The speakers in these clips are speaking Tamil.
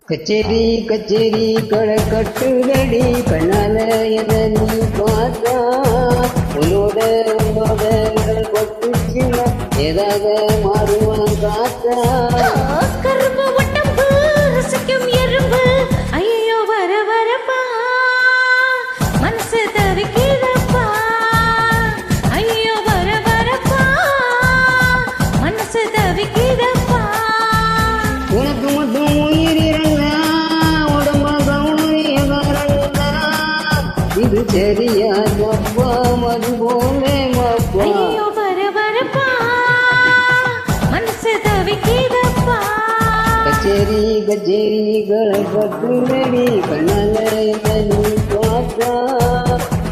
கச்சேரி கச்சேரி களை கட்டுதடி கண்ணால என நீ பார்த்தா உன்னோட உடல் கொட்டுச்சுன்னா ஏதாவது மாறுவான் காத்தா கரும்பு உடம்பு ரசிக்கும் எறும்பு ஐயோ வர வரப்பா மனசு தவிக்கிறப்பா ஐயோ வர வரப்பா மனசு தவிக்கிறப்பா உனக்கு மட்டும் உயிர் இருந்தா உடம்ப கௌரிய வரண்டா இது சரியா தப்பா மது போலே மப்பா ஐயோ வர வரப்பா மனசு தவிக்கிறப்பா கச்சேரி கச்சேரி களை கட்டுதடி கண்ணால என நீ பார்த்தா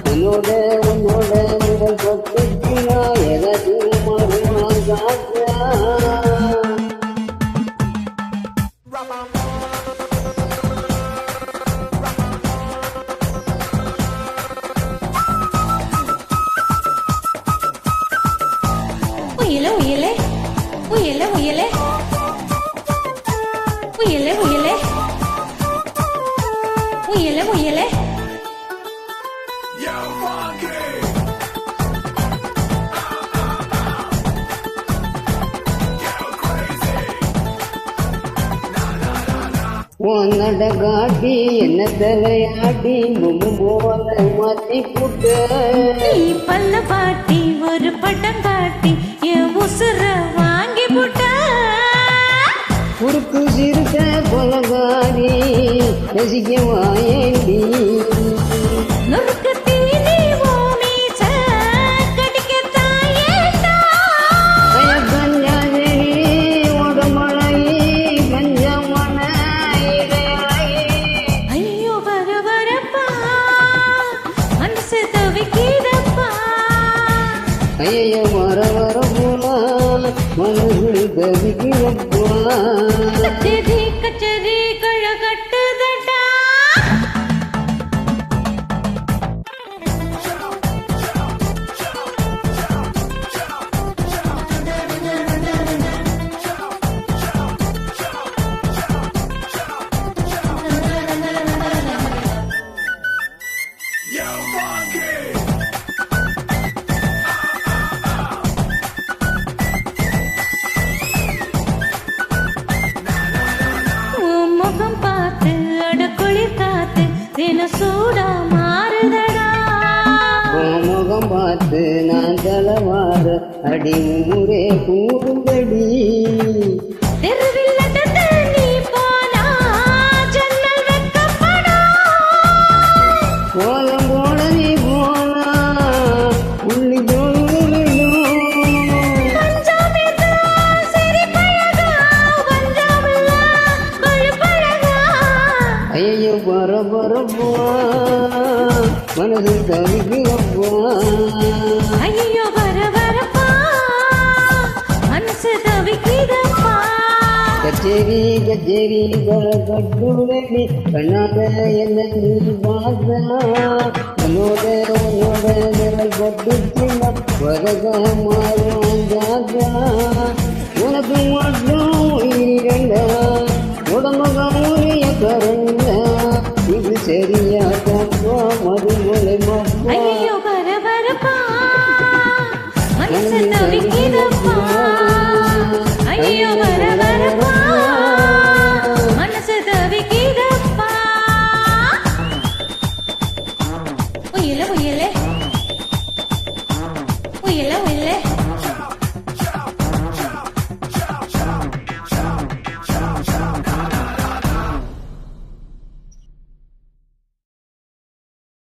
உன்னோட உடல் கொட்டுச்சுன்னா ஏதாவது மாறுவான் காத்தா உயலே உயலே உயலே உயலே உயலே உயலே உயலே உயலே உன்னட காட்டி என்ன தலையாட்டி மும்பு போல மாத்தி புட்ட நீ பல்ல பாட்டி ஒரு பட்டம் காட்டி என் உசுர வாங்கி போட்ட குறுக்கு சிறுத்த கொலகாரி ரசிக்க வாயண்டி நொறுக்கு தீனி ஓமீச கடிக்க தாயேட்டா கஞ்சாதே உடமழகி கஞ்சமன ஐயோ வர வரப்பா மனசு தவிக்கிறப்பா ஐயோ வர வர போலா மனசு தவிக்கிறப்பா கச்சேரி கச்சேரி களை கட்டுதடா உன் முகம் பார்த்து அடக்குளிர் காத்து தின சூடா மாறுதடா முகம் பார்த்து நான் தலைவார அடி ஊரே கூறும்படி தெருவில் நடந்து நீ போனா ஜன்னல் வெக்கப்படா கோலம் போட நீ போனா உள்ளி தோன்றும் பஞ்சாமிர்தா சரி பழகா பஞ்சாமில்லா பழகா ஐயோ பரபரப்பா மனசு தவிக்கிறப்பா ஐயோ வர வரப்பா மனசு தவிக்கிறப்பா கச்சேரி கச்சேரி கட்டுதடி கண்ணாத என்ன நீ பார்த்தா உன்னோட நிழல் கொட்டுச்சுன்னா வரக மாறும் ஜாதா உனக்கு மட்டும் உயிரிழந்தா உடம்பு கௌரிய கரண்டா இது சரியா தப்பா மறுமலை மப்பா ஐயோ வர வரப்பா மனசு தவிக்கிறப்பா